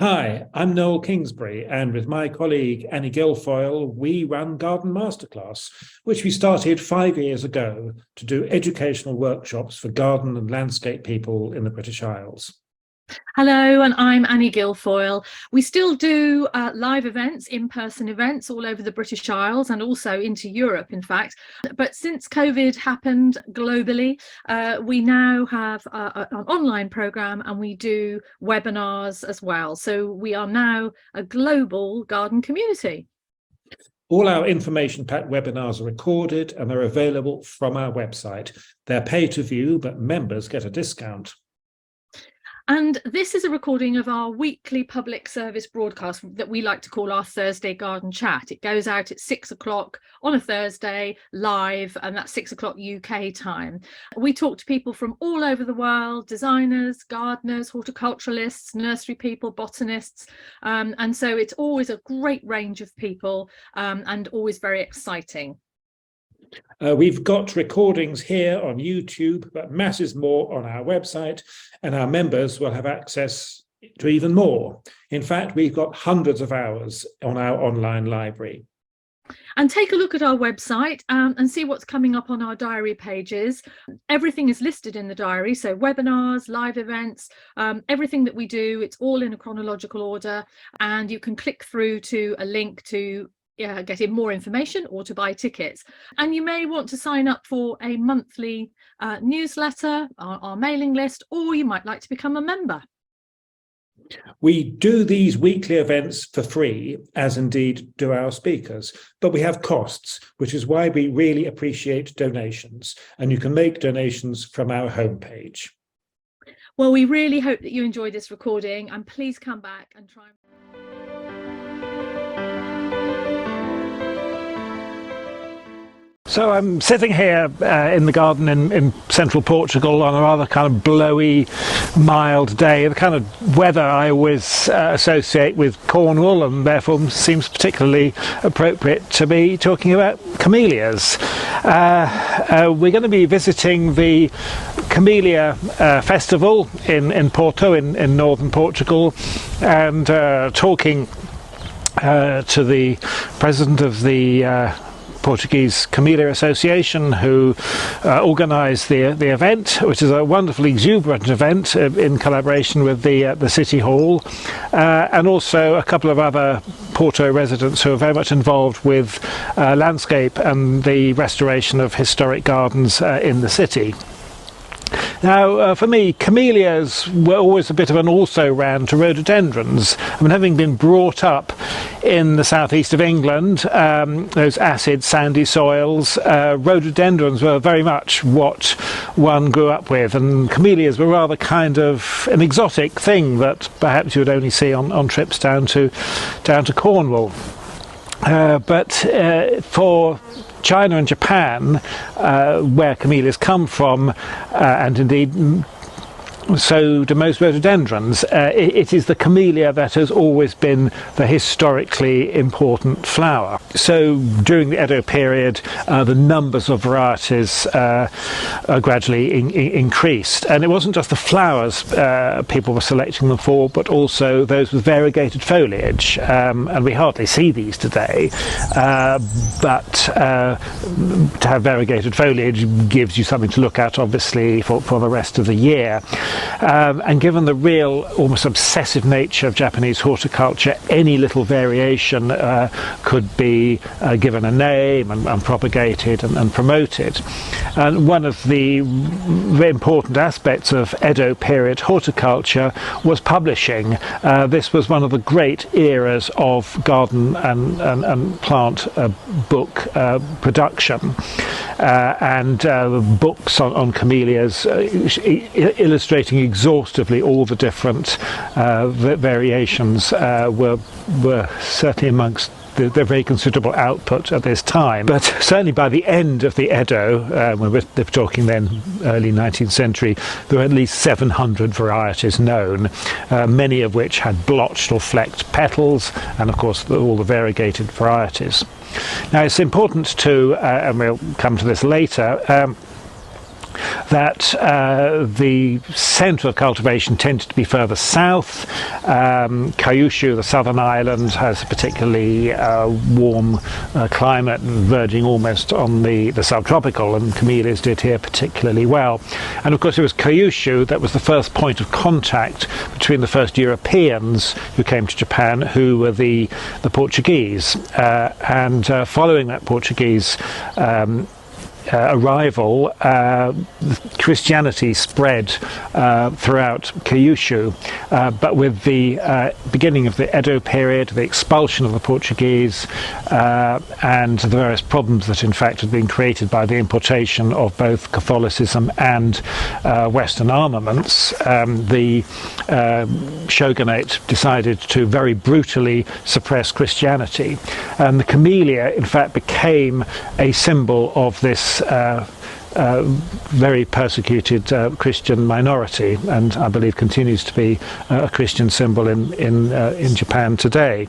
Hi, I'm Noel Kingsbury, and with my colleague Annie Guilfoyle, we run Garden Masterclass, which we started 5 years ago to do educational workshops for garden and landscape people in the British Isles. Hello, and I'm Annie Guilfoyle. We still do live events, in-person events all over the British Isles and also into Europe, in fact. But since COVID happened globally, we now have an online program and we do webinars as well. So we are now a global garden community. All our information-packed webinars are recorded and they're available from our website. They're pay to view, but members get a discount. And this is a recording of our weekly public service broadcast that we like to call our Thursday Garden Chat. It goes out at 6 o'clock on a Thursday live, and that's 6 o'clock UK time. We talk to people from all over the world, designers, gardeners, horticulturalists, nursery people, botanists. And so it's always a great range of people and always very exciting. We've got recordings here on YouTube, but masses more on our website, and our members will have access to even more. In fact, we've got hundreds of hours on our online library. And take a look at our website and see what's coming up on our diary pages. Everything is listed in the diary, so webinars, live events, everything that we do, it's all in a chronological order, and you can click through to a link to get in more information or to buy tickets. And you may want to sign up for a monthly newsletter, our mailing list, or you might like to become a member. We do these weekly events for free, as indeed do our speakers, but we have costs, which is why we really appreciate donations, and you can make donations from our homepage. Well, we really hope that you enjoyed this recording, and please come back and try. So I'm sitting here in the garden in central Portugal on a rather kind of blowy, mild day, the kind of weather I always associate with Cornwall, and therefore seems particularly appropriate to be talking about camellias. We're going to be visiting the Camellia Festival in Porto in northern Portugal, and talking to the president of the Portuguese Camellia Association, who organised the event, which is a wonderfully exuberant event in collaboration with the City Hall, and also a couple of other Porto residents who are very much involved with landscape and the restoration of historic gardens in the city. Now, for me, camellias were always a bit of an also-ran to rhododendrons. I mean, having been brought up in the southeast of England, those acid, sandy soils, rhododendrons were very much what one grew up with, and camellias were rather kind of an exotic thing that perhaps you would only see on trips down to Cornwall. But for China and Japan, where camellias come from, and indeed so do most rhododendrons, it is the camellia that has always been the historically important flower. So during the Edo period, the numbers of varieties gradually increased, and it wasn't just the flowers people were selecting them for, but also those with variegated foliage, and we hardly see these today, but to have variegated foliage gives you something to look at, obviously, for the rest of the year. And given the real, almost obsessive nature of Japanese horticulture, any little variation could be given a name and propagated and promoted. And one of the very important aspects of Edo period horticulture was publishing. This was one of the great eras of garden and plant book production. And books on camellias illustrating exhaustively all the different variations were certainly amongst the very considerable output at this time. But certainly by the end of the Edo, when we're talking then early 19th century, there were at least 700 varieties known, many of which had blotched or flecked petals, and of course all the variegated varieties. Now it's important to, and we'll come to this later, that the centre of cultivation tended to be further south. Kyushu, the southern island, has a particularly warm climate, verging almost on the subtropical, and camellias did here particularly well. And of course it was Kyushu that was the first point of contact between the first Europeans who came to Japan, who were the Portuguese. And following that Portuguese arrival, Christianity spread throughout Kyushu, but with the beginning of the Edo period, the expulsion of the Portuguese, and the various problems that in fact had been created by the importation of both Catholicism and Western armaments, the shogunate decided to very brutally suppress Christianity, and the camellia in fact became a symbol of this very persecuted Christian minority, and I believe continues to be a Christian symbol in Japan today.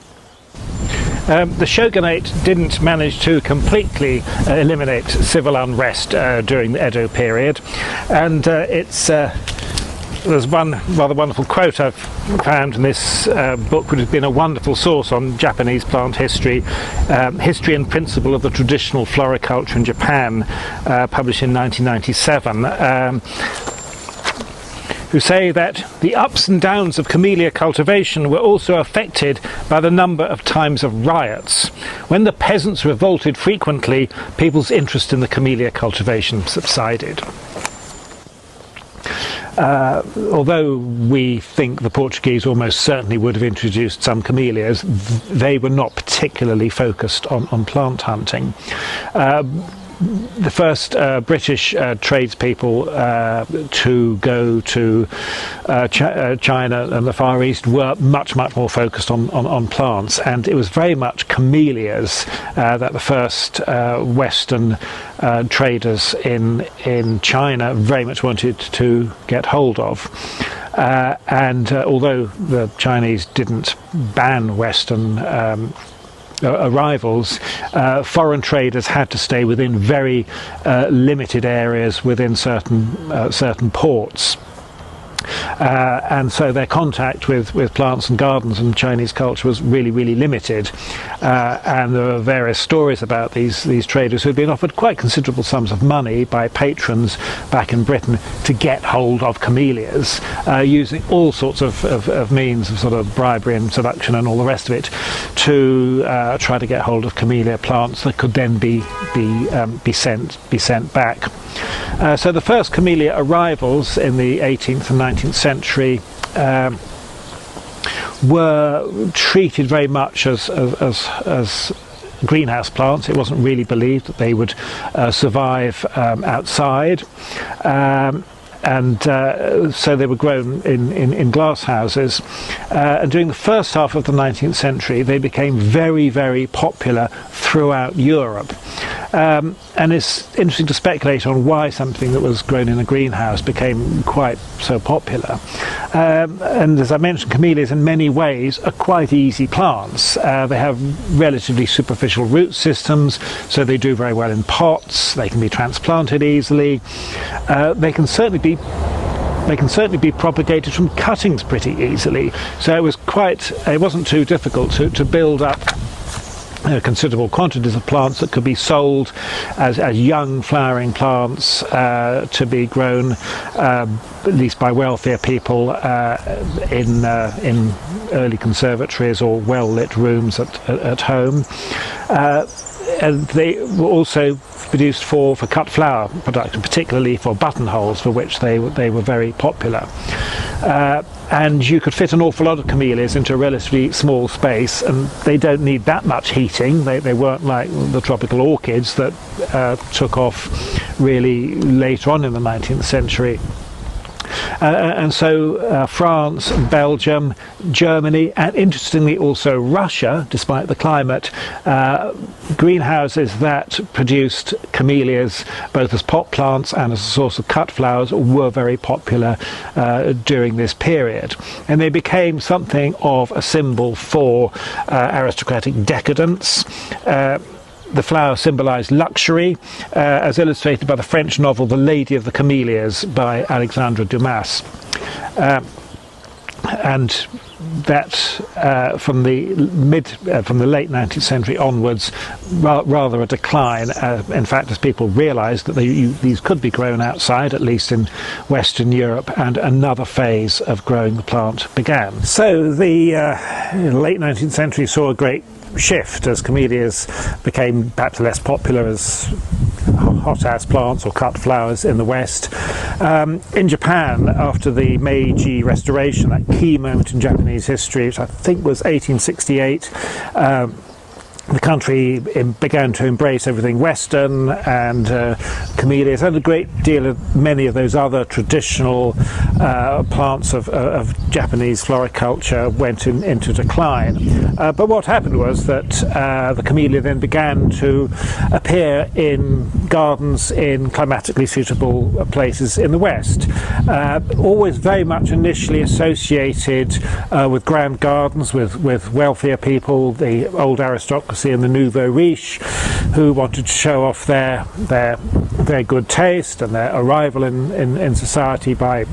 The shogunate didn't manage to completely eliminate civil unrest during the Edo period, and there's one rather wonderful quote I've found in this book, which has been a wonderful source on Japanese plant history, History and Principle of the Traditional Floriculture in Japan, published in 1997, who say that the ups and downs of camellia cultivation were also affected by the number of times of riots. When the peasants revolted frequently, people's interest in the camellia cultivation subsided. Although we think the Portuguese almost certainly would have introduced some camellias, they were not particularly focused on plant hunting. The first British tradespeople to go to China and the Far East were much more focused on plants, and it was very much camellias that the first Western traders in China very much wanted to get hold of. And although the Chinese didn't ban Western arrivals, foreign traders had to stay within very limited areas within certain ports. And so their contact with plants and gardens and Chinese culture was really limited, and there are various stories about these traders who had been offered quite considerable sums of money by patrons back in Britain to get hold of camellias, using all sorts of means of sort of bribery and seduction and all the rest of it to try to get hold of camellia plants that could then be sent back. So the first camellia arrivals in the 18th and 19th century were treated very much as greenhouse plants. It wasn't really believed that they would survive outside. And so they were grown in glass houses. And during the first half of the 19th century, they became very popular throughout Europe. And it's interesting to speculate on why something that was grown in a greenhouse became quite so popular. And as I mentioned, camellias in many ways are quite easy plants. They have relatively superficial root systems, so they do very well in pots. They can be transplanted easily. They can certainly be propagated from cuttings pretty easily. So it wasn't too difficult to build up considerable quantities of plants that could be sold as young flowering plants to be grown at least by wealthier people in early conservatories or well-lit rooms at home. And they were also produced for cut flower production, particularly for buttonholes, for which they were very popular. And you could fit an awful lot of camellias into a relatively small space, and they don't need that much heating. They weren't like the tropical orchids that took off really later on in the 19th century. And so France, Belgium, Germany, and interestingly also Russia, despite the climate, greenhouses that produced camellias both as pot plants and as a source of cut flowers were very popular during this period. And they became something of a symbol for aristocratic decadence. the flower symbolised luxury, as illustrated by the French novel The Lady of the Camellias by Alexandre Dumas. And that from the late 19th century onwards, rather a decline. In fact, as people realised that these could be grown outside, at least in Western Europe, and another phase of growing the plant began. So the late 19th century saw a great shift as camellias became perhaps less popular as hothouse plants or cut flowers in the West. In Japan, after the Meiji Restoration, that key moment in Japanese history, which I think was 1868, the country began to embrace everything Western, and camellias and a great deal of many of those other traditional plants of Japanese floriculture went into decline. But what happened was that the camellia then began to appear in gardens in climatically suitable places in the West. Always very much initially associated with grand gardens, with wealthier people, the old aristocracy and the nouveau riche, who wanted to show off their very good taste and their arrival in society by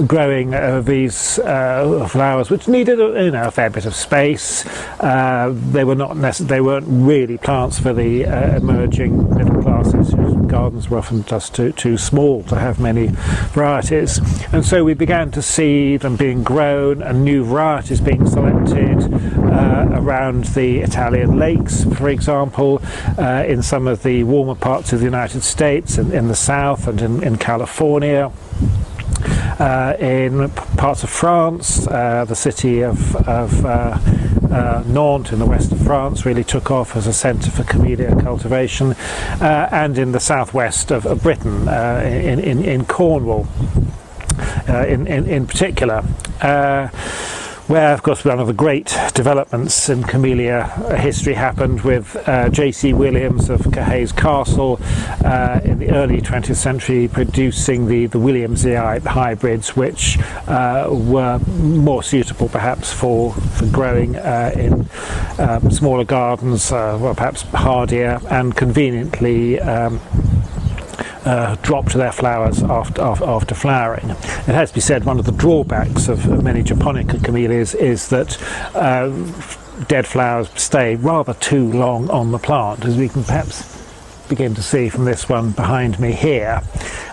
growing these flowers, which needed a fair bit of space. They weren't really plants for the emerging middle classes, whose gardens were often just too small to have many varieties. And so we began to see them being grown and new varieties being selected around the Italian lakes, for example, in some of the warmer parts of the United States, in the south and in California. In parts of France, the city of Nantes in the west of France really took off as a centre for camellia cultivation, and in the southwest of Britain, in Cornwall in particular. Where, of course, one of the great developments in camellia history happened with J.C. Williams of Cahay's Castle in the early 20th century, producing the Williamsii hybrids, which were more suitable perhaps for growing in smaller gardens, well, perhaps hardier, and conveniently dropped their flowers after flowering. It has to be said, one of the drawbacks of many japonica camellias is that dead flowers stay rather too long on the plant, as we can perhaps begin to see from this one behind me here.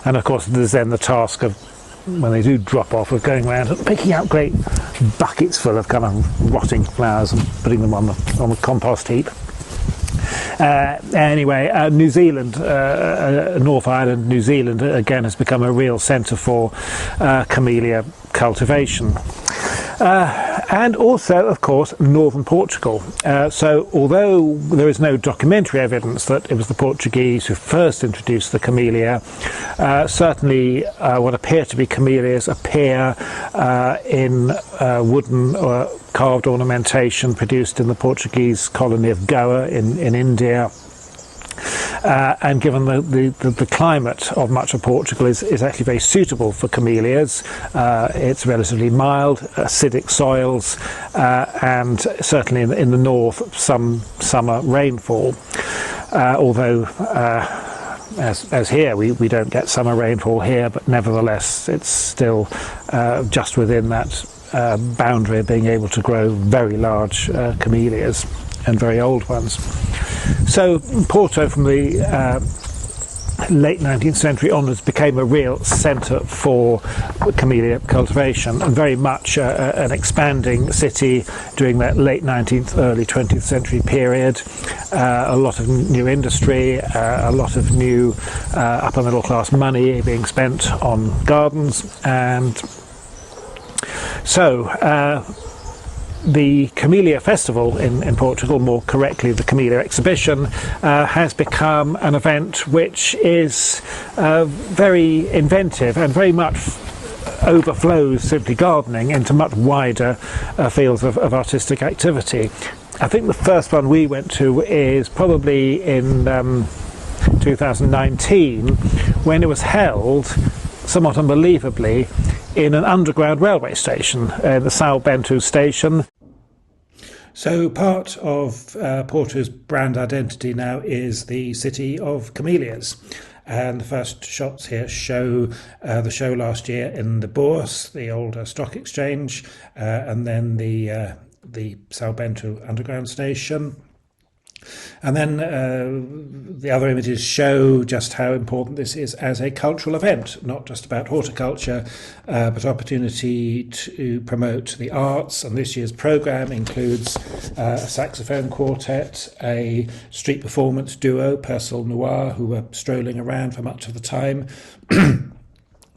And of course there's then the task of, when they do drop off, of going around and picking out great buckets full of kind of rotting flowers and putting them on the compost heap. Anyway, New Zealand, North Island, New Zealand, again has become a real centre for camellia cultivation. And also, of course, northern Portugal. So although there is no documentary evidence that it was the Portuguese who first introduced the camellia, certainly what appear to be camellias appear in wooden or carved ornamentation produced in the Portuguese colony of Goa in India. And given the climate of much of Portugal is actually very suitable for camellias, it's relatively mild, acidic soils, and certainly in the north some summer rainfall. Although as here we don't get summer rainfall here, but nevertheless it's still just within that boundary of being able to grow very large camellias and very old ones. So Porto, from the late 19th century onwards, became a real centre for camellia cultivation, and very much an expanding city during that late 19th, early 20th century period. A lot of new industry, a lot of new upper middle class money being spent on gardens, and so the Camellia Festival in Portugal, more correctly the Camellia Exhibition, has become an event which is very inventive and very much overflows simply gardening into much wider fields of artistic activity. I think the first one we went to is probably in 2019, when it was held, somewhat unbelievably, in an underground railway station, the São Bento station. So part of Porto's brand identity now is the city of camellias. And the first shots here show the show last year in the Bourse, the old stock exchange, and then the São Bento underground station. And then the other images show just how important this is as a cultural event, not just about horticulture, but opportunity to promote the arts. And this year's programme includes a saxophone quartet, a street performance duo, Persil Noir, who were strolling around for much of the time,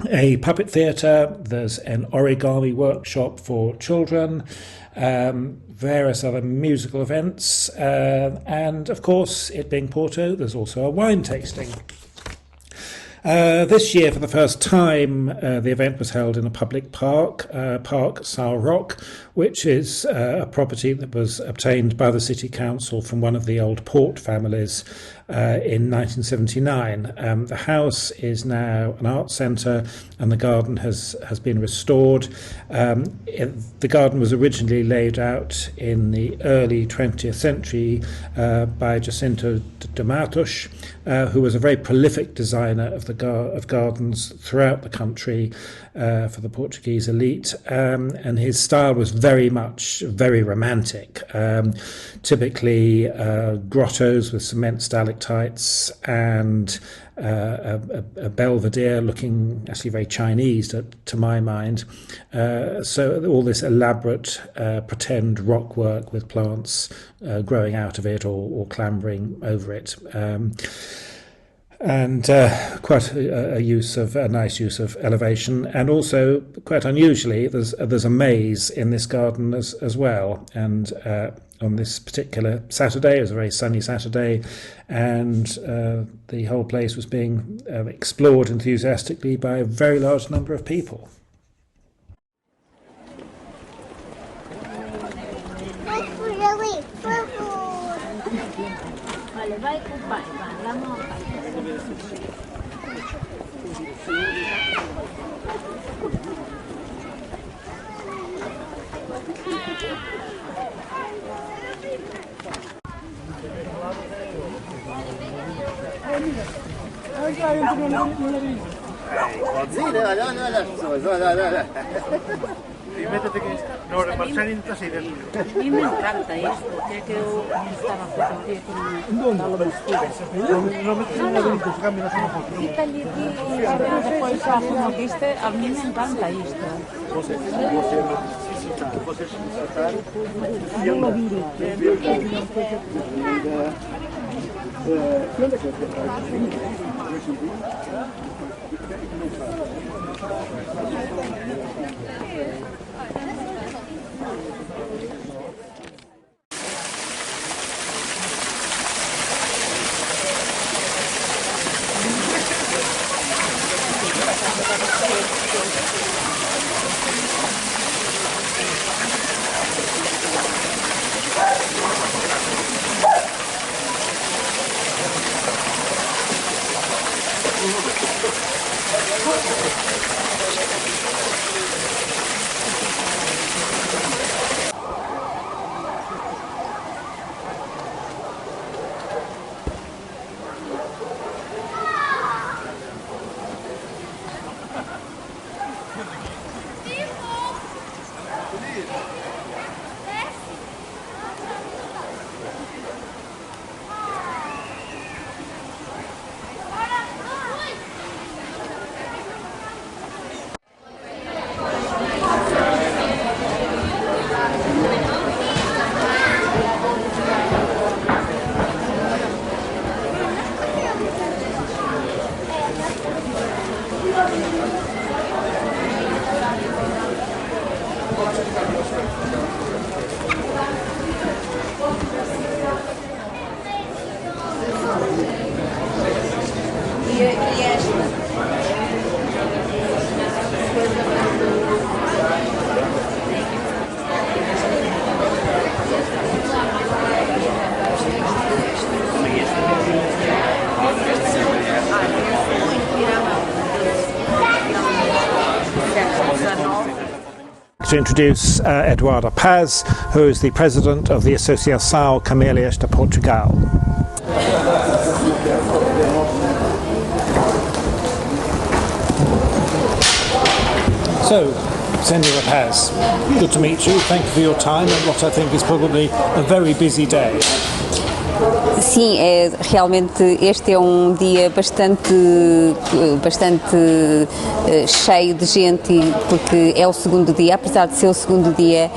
a puppet theatre, there's an origami workshop for children, various other musical events, and of course, it being Porto, there's also a wine tasting. This year, for the first time, the event was held in a public park, Park São Roque, which is a property that was obtained by the City Council from one of the old port families in 1979. The house is now an art centre and the garden has been restored. The garden was originally laid out in the early 20th century by Jacinto de Matos, who was a very prolific designer of gardens throughout the country for the Portuguese elite, and his style was very romantic. Typically grottos with cement stalactites and a belvedere looking actually very Chinese to my mind. So all this elaborate pretend rock work with plants growing out of it or clambering over it. And quite a nice use of elevation, and also quite unusually there's a maze in this garden as well. And on this particular Saturday, it was a very sunny Saturday, and the whole place was being explored enthusiastically by a very large number of people. Y métete que no remarchar en así de. A mí me encanta esto, que yo estaba fotografía con No metes en el que cambia la foto. después como viste, a mí me encanta esto. to introduce Eduardo Paz, who is the president of the Associação Camélias de Portugal. So, Senhora Paz, good to meet you. Thank you for your time and what I think is probably a very busy day. Sim, realmente este é um dia bastante cheio de gente, porque é o segundo dia, apesar de ser o segundo dia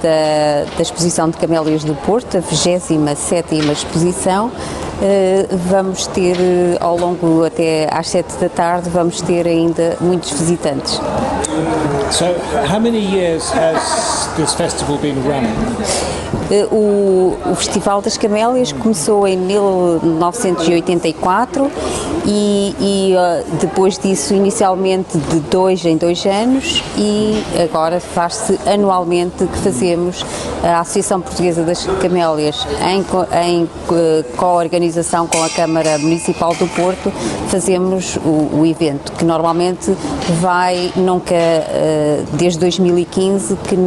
da exposição de Camélias do Porto, a 27ª exposição. Vamos ter ao longo até às 7 da tarde, vamos ter ainda muitos visitantes. So, how many years has this festival been running? O Festival das Camélias começou em 1984 e depois disso inicialmente de 2 em 2 anos, e agora faz-se anualmente que fazemos a Associação Portuguesa das Camélias em co-organização com a Câmara Municipal do Porto. Fazemos o evento que normalmente vai nunca desde 2015 que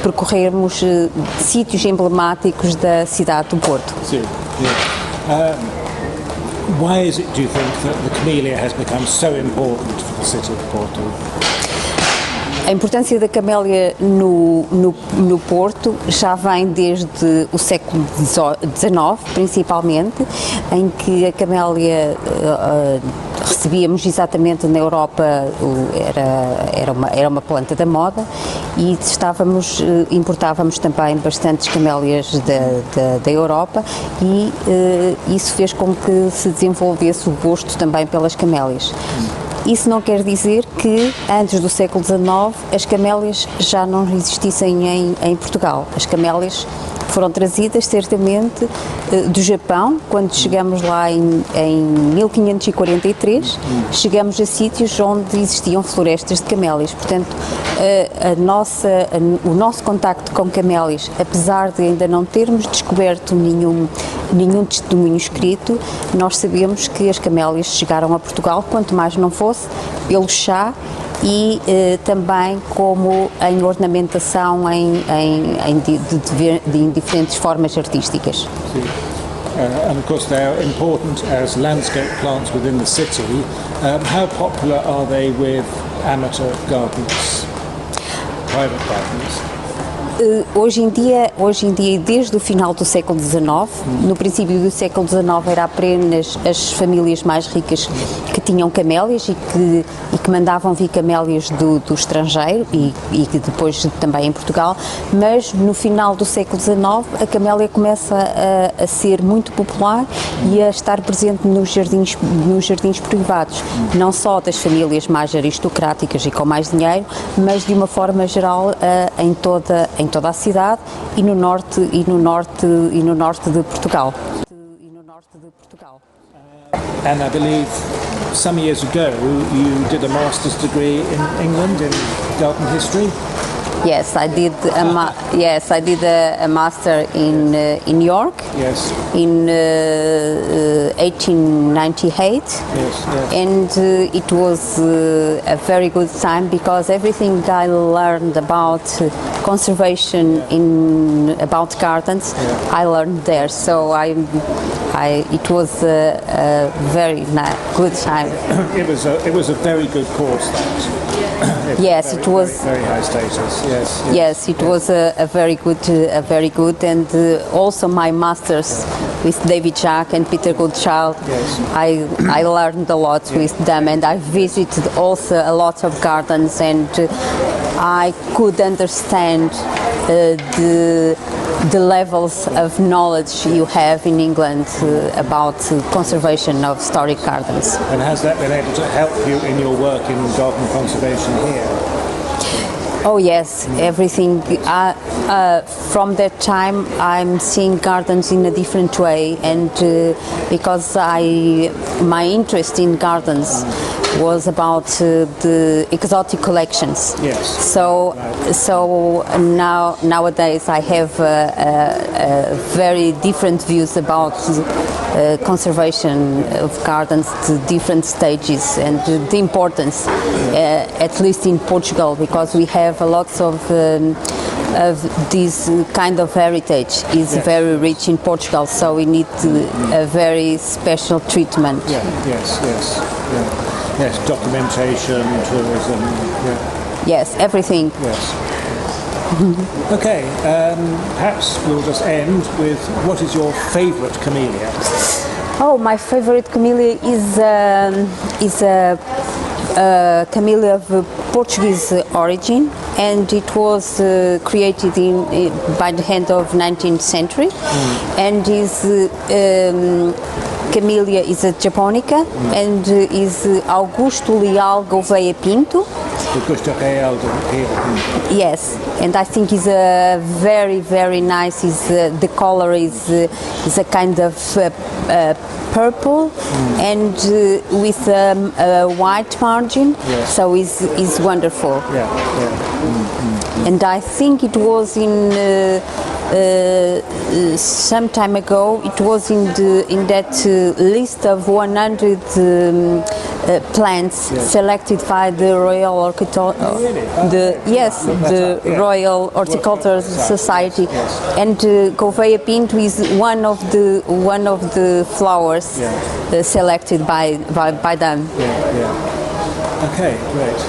percorremos sítios emblemáticos da cidade do Porto. Sim. Yeah. Why is it, do you think, that the camellia has become so important for the city of Porto? A importância da camélia no Porto já vem desde o século XIX, principalmente, em que a camélia recebíamos exatamente na Europa, era uma planta da moda, e importávamos também bastantes camélias da Europa, e isso fez com que se desenvolvesse o gosto também pelas camélias. Isso não quer dizer que antes do século XIX as camélias já não existissem em Portugal. As camélias foram trazidas certamente do Japão. Quando chegamos lá em 1543, chegamos a sítios onde existiam florestas de camélias. Portanto, o nosso contacto com camélias, apesar de ainda não termos descoberto nenhum testemunho escrito, nós sabemos que as camélias chegaram a Portugal, quanto mais não fosse pelo chá, e também como em ornamentação em diferentes formas artísticas. And of course they are important as landscape plants within the city. How popular are they with amateur gardens, private gardens? Hoje em dia, desde o final do século XIX, no princípio do século XIX era apenas as famílias mais ricas que tinham camélias e que mandavam vir camélias do estrangeiro e que depois também em Portugal, mas no final do século XIX a camélia começa a ser muito popular e a estar presente nos jardins privados, não só das famílias mais aristocráticas e com mais dinheiro, mas de uma forma geral em toda a cidade e no norte de Portugal. And I believe some years ago you did a master's degree in England in garden history. Yes, I did a master in York. Yes. In 1898. Yes. And it was a very good time because everything I learned about conservation about gardens, I learned there. So it was a very good time. It was a very good course. Yes, it was very high status. Yes, it was a very good, and also my masters with David Jack and Peter Goodchild. Yes. I learned a lot with them, and I visited also a lot of gardens, and I could understand the levels of knowledge you have in England about conservation of historic gardens. And has that been able to help you in your work in garden conservation here? Oh yes, everything. From that time, I'm seeing gardens in a different way, and because my interest in gardens was about the exotic collections. Yes. So nowadays I have very different views about conservation of gardens, the different stages and the importance, at least in Portugal, because we have a lot of this kind of heritage is very rich in Portugal, so we need a very special treatment. Yes, documentation, tourism. Yes, everything. Yes. Okay, perhaps we'll just end with what is your favourite camellia? Oh, my favorite camellia is a camellia of Portuguese origin, and it was created by the hand of 19th century, and is camellia is a japonica, and is Augusto Leal Gouveia Pinto. Augusto Leal Gouveia Pinto. Yes, and I think is a very nice. The color is a kind of purple and with a white margin, so is wonderful. And I think it was in some time ago. It was in that list of 100 plants selected by the Royal Royal Horticultural Society, and Gouveia Pinto is one of the flowers selected by them. Okay, great.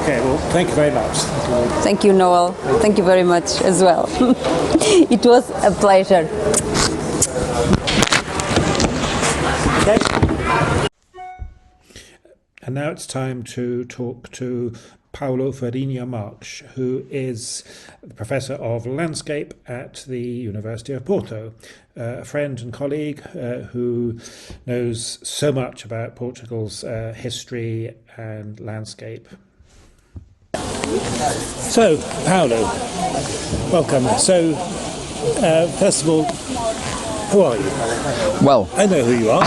Okay, well, thank you very much. Thank you, Noel. Thank you very much as well. It was a pleasure. Okay. And now it's time to talk to Paulo Farinha Marques, who is the Professor of Landscape at the University of Porto, a friend and colleague who knows so much about Portugal's history and landscape. So, Paulo, welcome. So, first of all, who are you? Well, I know who you are.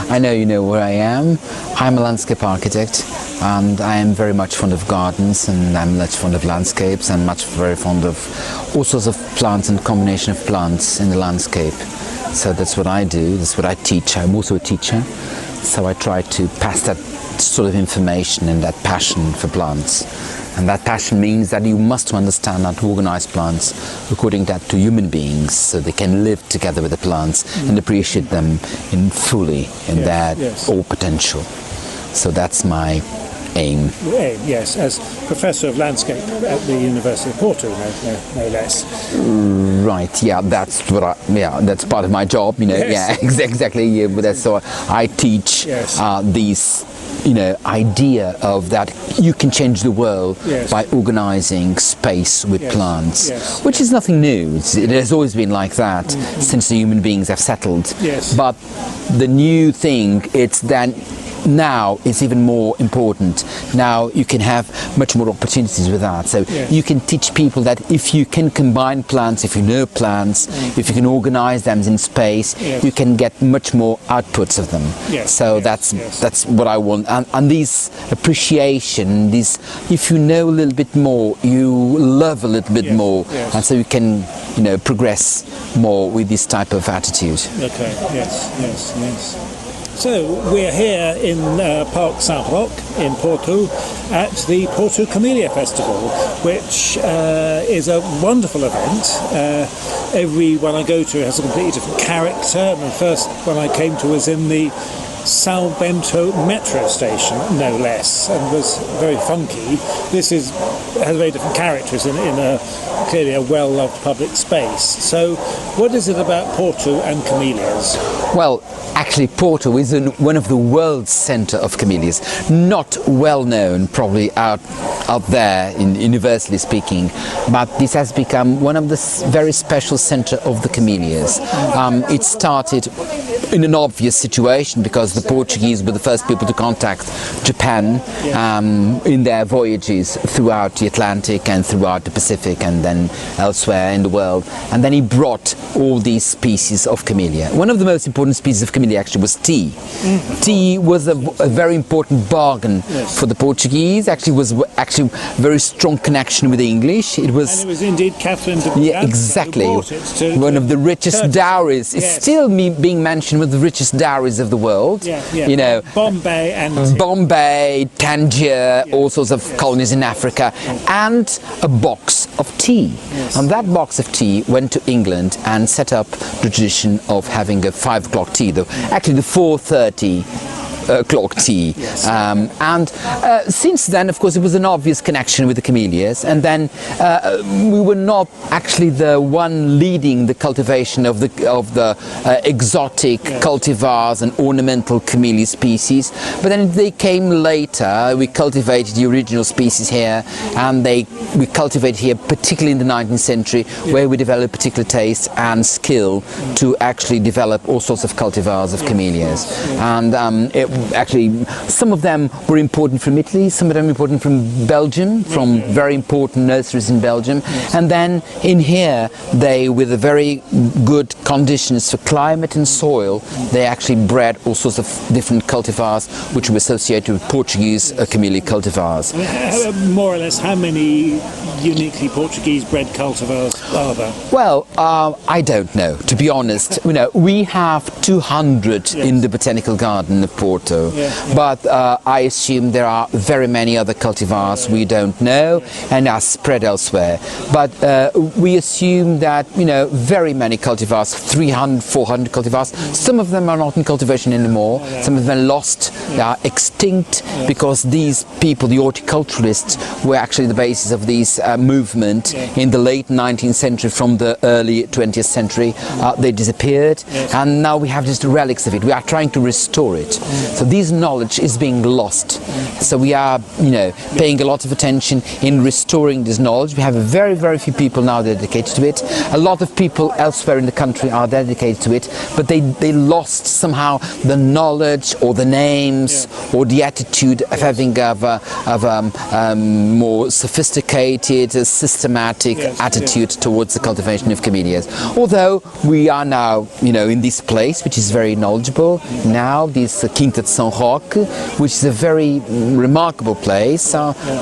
I know you know where I am. I'm a landscape architect, and I am very much fond of gardens, and I'm much fond of landscapes, and very fond of all sorts of plants and combination of plants in the landscape. So that's what I do, that's what I teach. I'm also a teacher, so I try to pass that sort of information and that passion for plants. And that passion means that you must understand how to organize plants according to human beings, so they can live together with the plants and appreciate them fully in their all potential. So that's my aim. Yes, as Professor of Landscape at the University of Porto, no less. Right. Yeah, that's that's part of my job. You know. Yes. Yeah, exactly. Yeah, but that's so I teach these. Idea of that you can change the world by organizing space with plants, which is nothing new. It has always been like that since the human beings have settled. But the new thing, it's that now it's even more important. Now you can have much more opportunities with that. So you can teach people that if you can combine plants, if you know plants, if you can organize them in space, you can get much more outputs of them. So that's what I want. And this appreciation, if you know a little bit more, you love a little bit more, and so you can progress more with this type of attitude. Okay. Yes. So we're here in Parque São Roque in Porto at the Porto Camellia Festival, which is a wonderful event. Every one I go to has a completely different character. And the first one I came to was in the São Bento metro station, no less, and was very funky. This has very different characters in clearly a well-loved public space. So what is it about Porto and camellias? Well, actually Porto is one of the world's centre of camellias, not well known probably out there universally speaking, but this has become one of the very special centre of the camellias. It started in an obvious situation, because the Portuguese were the first people to contact Japan in their voyages throughout the Atlantic and throughout the Pacific and then elsewhere in the world. And then he brought all these species of camellia. One of the most important species of camellia actually was tea. Tea was a very important bargain for the Portuguese. Actually was very strong connection with the English. And it was indeed Catherine de Yeah, Braganza exactly. who brought it to one of the richest Turkey. dowries. It's Yes. still being mentioned with the richest dowries of the world. You know, Bombay and Bombay, Tangier, all sorts of colonies in Africa, and a box of tea. And that box of tea went to England and set up the tradition of having a 5 o'clock tea, though actually the 4:30 o'clock tea. And since then, of course, it was an obvious connection with the camellias. And then we were not actually the one leading the cultivation of the exotic cultivars and ornamental camellia species. But then they came later. We cultivated the original species here, and we cultivated here, particularly in the 19th century, where we developed particular taste and skill to actually develop all sorts of cultivars of camellias. And actually, some of them were imported from Italy, some of them imported from Belgium, from very important nurseries in Belgium. And then in here, they, with the very good conditions for climate and soil, they actually bred all sorts of different cultivars which were associated with Portuguese camellia cultivars. more or less, how many uniquely Portuguese bred cultivars are there? Well, I don't know, to be honest. You know, we have 200 in the Botanical Garden of Porto, but I assume there are very many other cultivars we don't know and are spread elsewhere. But we assume that, you know, very many cultivars, 300, 400 cultivars, some of them are not in cultivation anymore, some of them are lost, they are extinct, because these people, the horticulturalists, were actually the basis of this movement in the late 19th century from the early 20th century. They disappeared, and now we have just relics of it. We are trying to restore it. So this knowledge is being lost. So we are, you know, paying a lot of attention in restoring this knowledge. We have very, very few people now dedicated to it. A lot of people elsewhere in the country are dedicated to it, but they lost somehow the knowledge or the names or the attitude of having a more sophisticated, systematic attitude towards the cultivation of camellias. Although we are now, you know, in this place which is very knowledgeable now, this Quinta de São Roque, which is a very remarkable place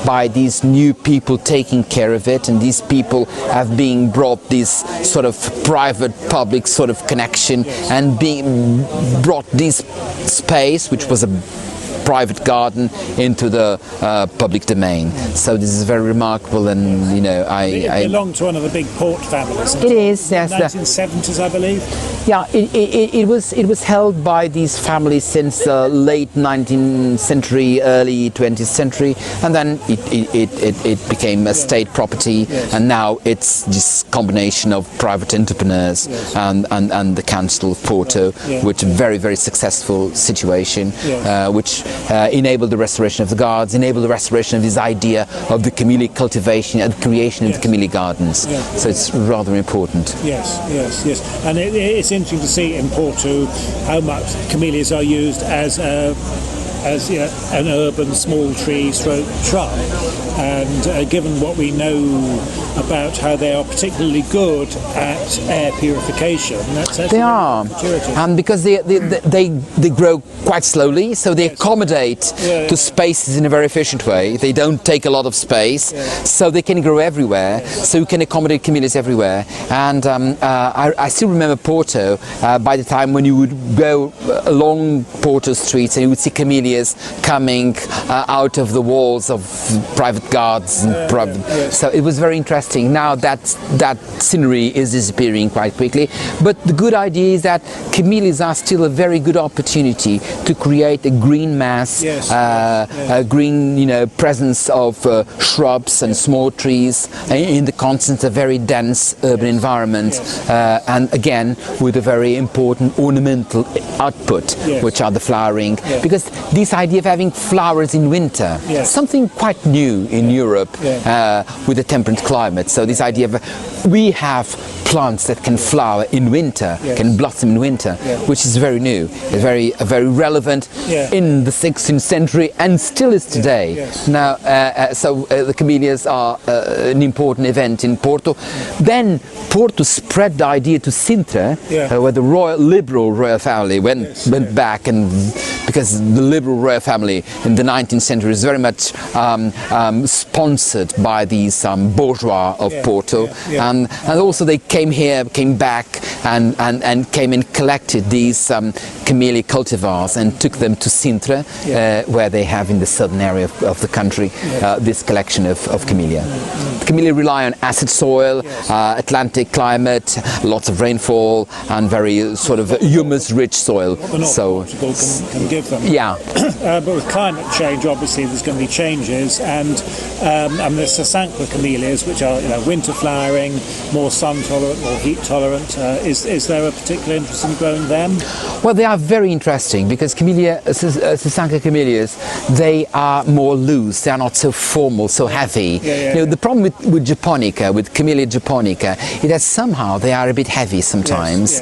by these new people taking care of it, and these people have been brought this sort of private-public sort of connection and being brought this space, which was a private garden, into the public domain. So this is very remarkable, and you know, It belonged to one of the big port families. It is, yes. 1970s, I believe. Yeah, it was held by these families since the late 19th century, early 20th century, and then it became a state property, and now it's this combination of private entrepreneurs and the Council of Porto, which is a very, very successful situation, which enabled the restoration of the gardens, enabled the restoration of this idea of the camellia cultivation and creation of the camellia gardens. So it's rather important. Yes. And it's interesting to see in Porto how much camellias are used as you know, an urban small tree shrub, and given what we know about how they are particularly good at air purification, they are, and because they grow quite slowly, so they accommodate to spaces in a very efficient way. They don't take a lot of space, so they can grow everywhere. So you can accommodate camellias everywhere. And I still remember Porto. By the time when you would go along Porto streets and you would see camellias coming out of the walls of private gardens, and so it was very interesting. Now that scenery is disappearing quite quickly, but the good idea is that camellias are still a very good opportunity to create a green mass, a green, you know, presence of shrubs and small trees in the constant, a very dense urban environment, and again with a very important ornamental output, which are the flowering, because this idea of having flowers in winter, something quite new in Europe with a temperate climate. So this idea of we have plants that can flower in winter, can blossom in winter, which is very new, very relevant in the 16th century and still is today. Now, so the camellias are an important event in Porto. Then Porto spread the idea to Sintra, where the liberal royal family went back, and because the liberal royal family in the 19th century is very much sponsored by these bourgeois of Porto, and also they came back and came and collected these camellia cultivars and took them to Sintra, where they have in the southern area of the country this collection of camellia. The camellia rely on acid soil, Atlantic climate, lots of rainfall, and very sort of humus-rich soil. So Portugal can give them. yeah. But with climate change, obviously, there's going to be changes, and the Sasanqua camellias, which are winter flowering, more sun tolerant, more heat tolerant. Is there a particular interest in growing them? Well, they are very interesting because Sasanqua camellias, they are more loose. They are not so formal, so heavy. The problem with Japonica, with Camellia japonica, it has somehow they are a bit heavy sometimes.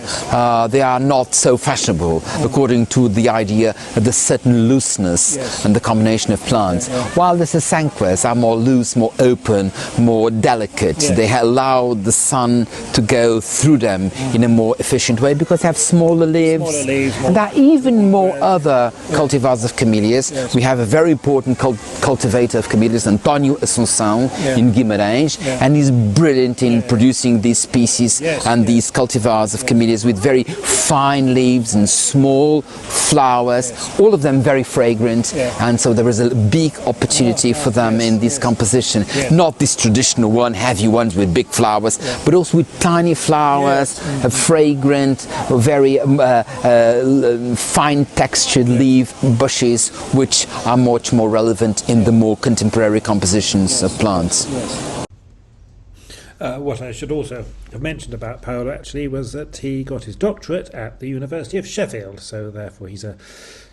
They are not so fashionable according to the idea of the certain looseness and the combination of plants. While the Sasanquas are more loose, more open, more delicate. They allow the sun to go through them in a more efficient way because they have smaller leaves. And there are even more other cultivars of camellias. We have a very important cultivator of camellias, António Assunção, in Guimarães, and he's brilliant in producing these species and these cultivars of camellias with very fine leaves and small flowers, all of them very fragrant, and so there is a big opportunity for them in this composition. Not this traditional one, heavy ones with big flowers, but also with tiny flowers, fragrant, very fine textured leaf bushes, which are much more relevant in the more contemporary compositions of plants. What I should also have mentioned about Paolo actually was that he got his doctorate at the University of Sheffield, so therefore he's a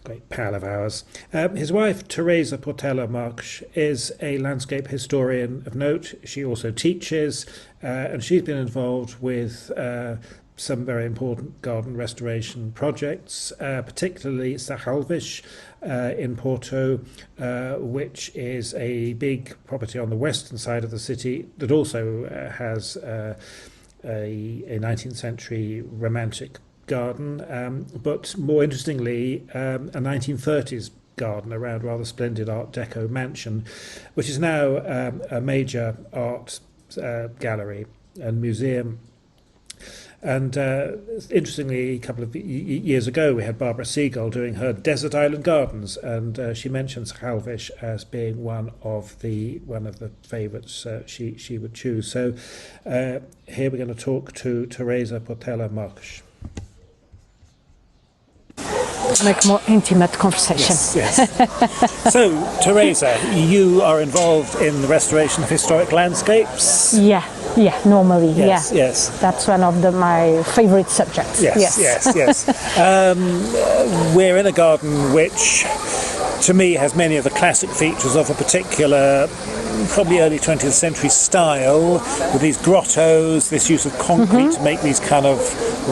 great pal of ours. His wife, Teresa Portela Marques, is a landscape historian of note. She also teaches, and she's been involved with some very important garden restoration projects, particularly Sachalvis in Porto, which is a big property on the western side of the city that also has a 19th century romantic garden, but more interestingly, a 1930s garden around rather splendid Art Deco mansion, which is now a major art gallery and museum. And interestingly, a couple of years ago, we had Barbara Siegel doing her Desert Island Gardens, and she mentioned Sachalvis as being one of the favourites she would choose. So here we're going to talk to Teresa Portela Marques. Make more intimate conversation. Yes. So, Teresa, you are involved in the restoration of historic landscapes? Yeah, normally, yes. That's one of my favorite subjects. Yes. We're in a garden which, to me, has many of the classic features of a particular, probably early 20th century style, with these grottos, this use of concrete to make these kind of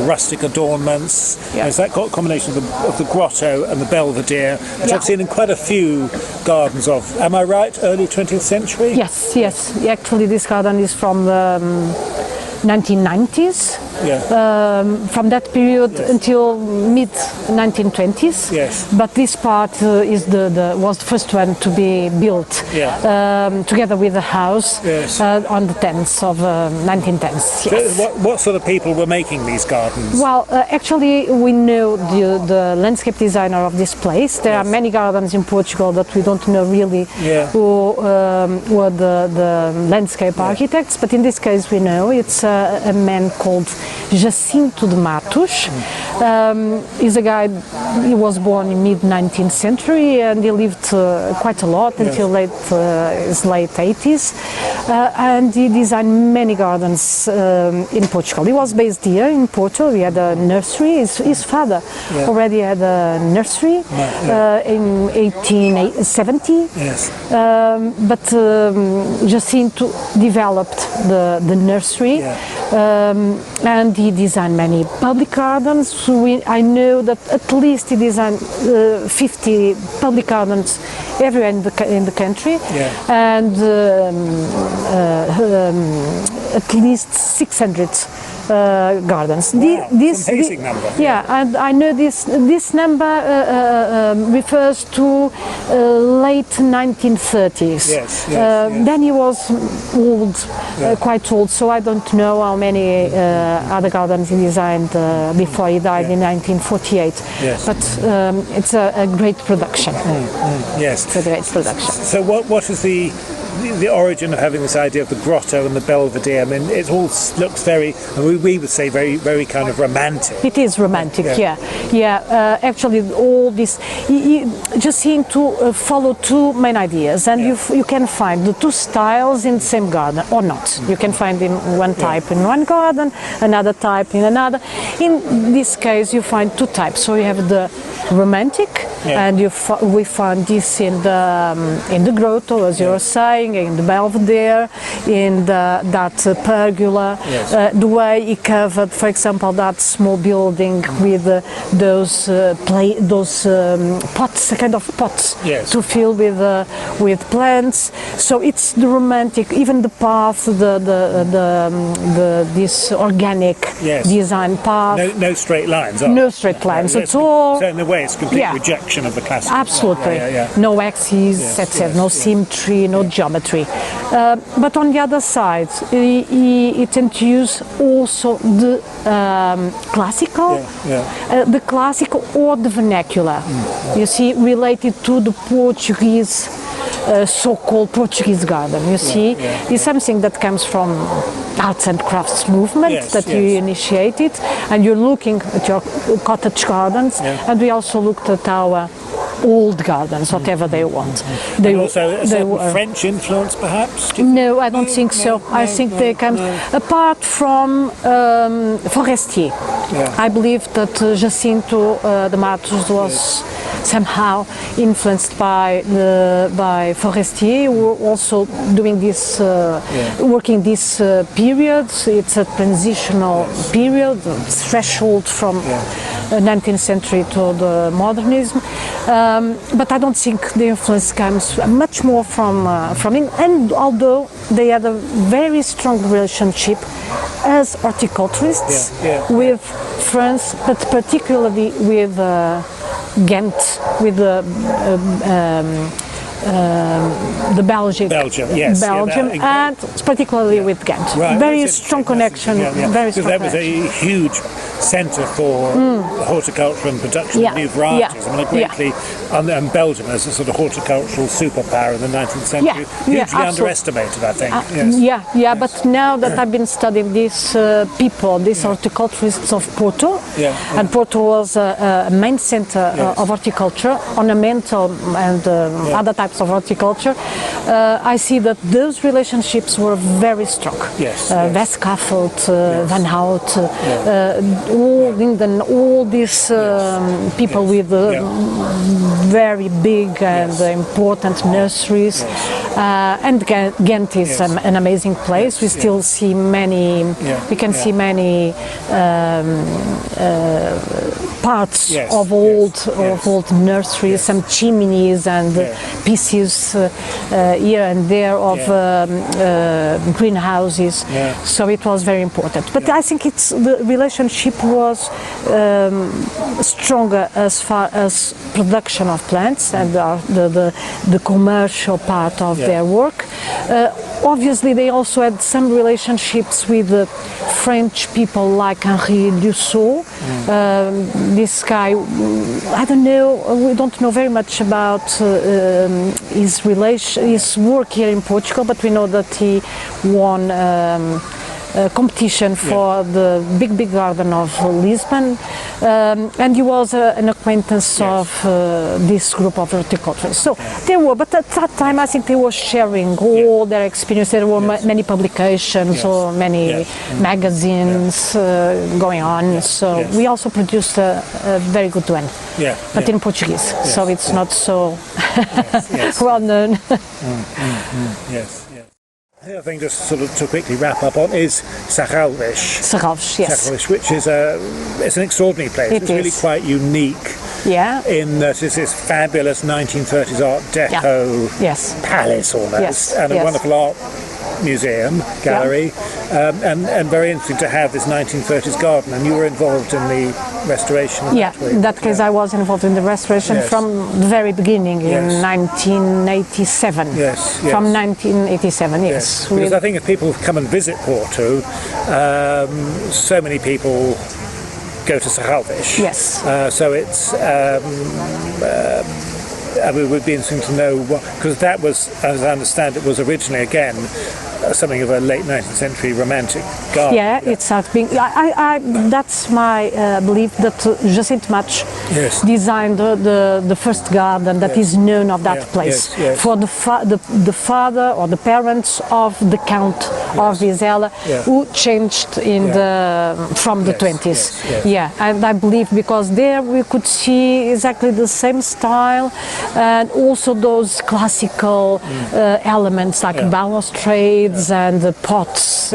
rustic adornments. There's that combination of the grotto and the belvedere, which I've seen in quite a few gardens of. Am I right? Early 20th century? Yes. Actually, this garden is from the 1990s. From that period until mid 1920s. But this part was the first one to be built together with the house on the 10th of 1910s. So what sort of people were making these gardens? Well, actually, we know the landscape designer of this place. There are many gardens in Portugal that we don't know really who were the landscape architects, but in this case we know it's a man called Jacinto de Matos. He's a guy, he was born in mid-19th century and he lived quite a lot until his late 80s. And he designed many gardens in Portugal. He was based here in Porto. He had a nursery. His father already had a nursery in 1870. Yes. But Jacinto developed the nursery, and he designed many public gardens. I know that at least he designed 50 public gardens everywhere in the country, and at least 600 gardens. Wow, amazing number. Yeah, and I know this number refers to late 1930s. Yes. Then he was old, quite old, so I don't know how many other gardens he designed before he died in 1948. Yes. But it's a great production. Yes. It's a great production. So what is the origin of having this idea of the grotto and the belvedere? I mean, it all looks very, we would say very kind of romantic. It is romantic, actually, all this, you just seem to follow two main ideas, and you can find the two styles in the same garden, or not. You can find in one type in one garden, another type in another. In this case, you find two types. So you have the romantic, and we find this in the grotto, as you were saying, in the belvedere, in that pergola, the way he covered, for example, that small building with those pots, kind of pots to fill with plants. So it's the romantic, even the path, this organic design path. No straight lines. No straight lines at all. So in a way, it's a complete rejection of the classical. Absolutely. No axes, etc. No symmetry, no geometry. But on the other side, it introduced also the classical, the classical or the vernacular. You see, related to the Portuguese, so-called Portuguese garden. You see, it's something that comes from arts and crafts movement that you initiated, and you're looking at your cottage gardens, and we also looked at our old gardens, whatever they want. They also a French influence, perhaps? No, I don't think so. I think they come apart from Forestier. I believe that Jacinto de Matos was somehow influenced by Forestier, who were also doing this, working this period. It's a transitional period, threshold from 19th century to the modernism. But I don't think the influence comes much more from him. And although they had a very strong relationship as horticulturists with France, but particularly with Ghent, with the Belgium, and particularly with Ghent. Very strong connection. Very strong. That was a huge centre for horticulture and production of new varieties. I mean, greatly, and Belgium as a sort of horticultural superpower in the 19th century, hugely underestimated, I think. But now that I've been studying these people, these horticulturists of Porto, and Porto was a main centre of horticulture, ornamental and other types of horticulture, I see that those relationships were very strong. Westcafelt, Van Hout, all Linden, all these people with very big and important nurseries. And Ghent is an amazing place. We still see many, we can see many parts of old nurseries, some chimneys and pieces here and there of greenhouses. So it was very important. But I think the relationship was stronger as far as production of plants and the commercial part of their work. Obviously, they also had some relationships with French people like Henri Dussault. This guy, I don't know, we don't know very much about his work here in Portugal, but we know that he won competition for the big garden of Lisbon, and he was an acquaintance of this group of horticulturists. So there were, but at that time I think they were sharing all their experience. There were many publications or many magazines going on. So we also produced a very good one, but in Portuguese. So it's not so well known. Yes. The other thing, just sort of to quickly wrap up on, is Serralves. Serralves, yes. Serralves, which is it's an extraordinary place. It's really quite unique. Yeah. In that it's this fabulous 1930s Art Deco palace almost, and a wonderful art museum, gallery, and very interesting to have this 1930s garden. And you were involved in the restoration of that. In that case I was involved in the restoration from the very beginning in 1987. From 1987, yes. Because I think if people come and visit Porto, so many people go to Serralves. Yes. So it's it would be interesting to know what, because that was, as I understand it, was originally again something of a late 19th century romantic garden. Yeah, it's been. That's my belief that Jacinto Matos designed the first garden that is known of that place for the father or the parents of the Count of Vizela, who changed in from the 20s. And I believe because there we could see exactly the same style and also those classical elements like balustrades and the pots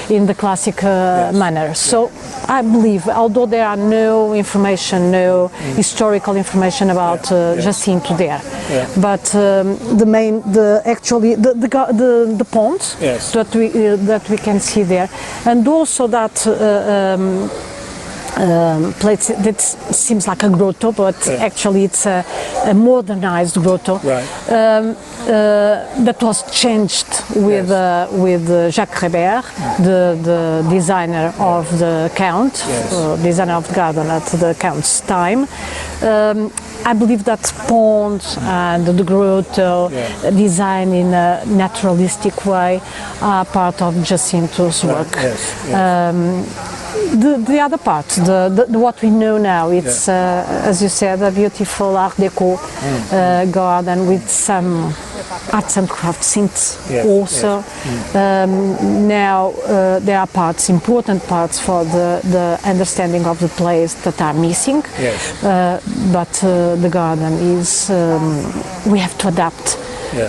in the classic manner. So I believe, although there are no historical information about Jacinto there, but the pond that we can see there, and also that place that seems like a grotto, but actually it's a modernized grotto that was changed with Jacques Rébert, the designer of the Count, designer of the garden at the Count's time. I believe that pond and the grotto design in a naturalistic way are part of Jacinto's work. The other part, what we know now, it's as you said, a beautiful Art Deco garden with some arts and crafts scenes also. Now there are important parts for the understanding of the place that are missing, but the garden is, we have to adapt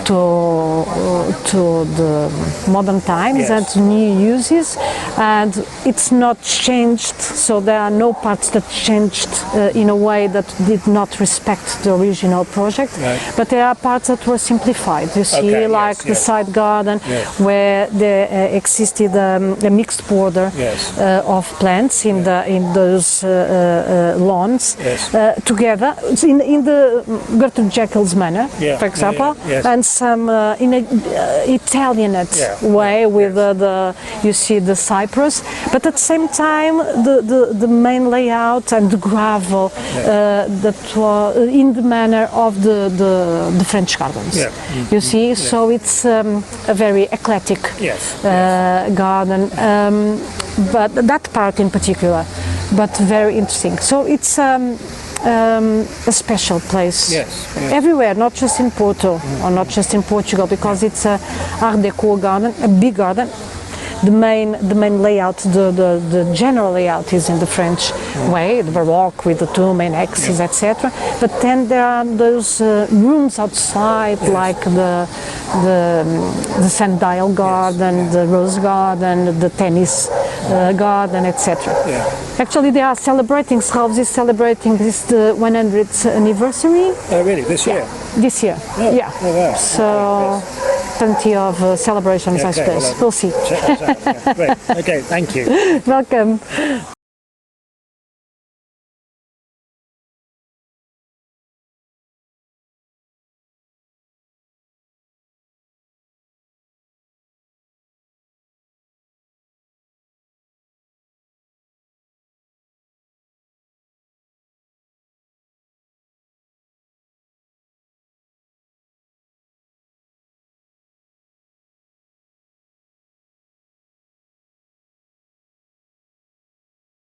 to the modern times and to new uses, and it's not changed, so there are no parts that changed in a way that did not respect the original project, but there are parts that were simplified. You see, like the side garden where there existed a mixed border of plants in those lawns together in the Gertrude Jekyll's manner, for example, and some in an Italianate way with you see the cypress, but at the same time the main layout and the gravel that was in the manner of the French gardens. You see, so it's a very eclectic garden, but that part in particular, but very interesting. So it's a special place everywhere, not just in Porto or not just in Portugal, because it's a Art Deco garden, a big garden. The main layout, the general layout is in the French way, the Baroque with the two main axes, etc. But then there are those rooms outside, like the sundial garden, the rose garden, the tennis garden, etc. Actually, they are celebrating. Serralves is celebrating the 100th anniversary. Oh, really? This year? This year. Oh. Oh, wow. So. Plenty of celebrations, I suppose. We'll see. Great. Okay, thank you. Welcome.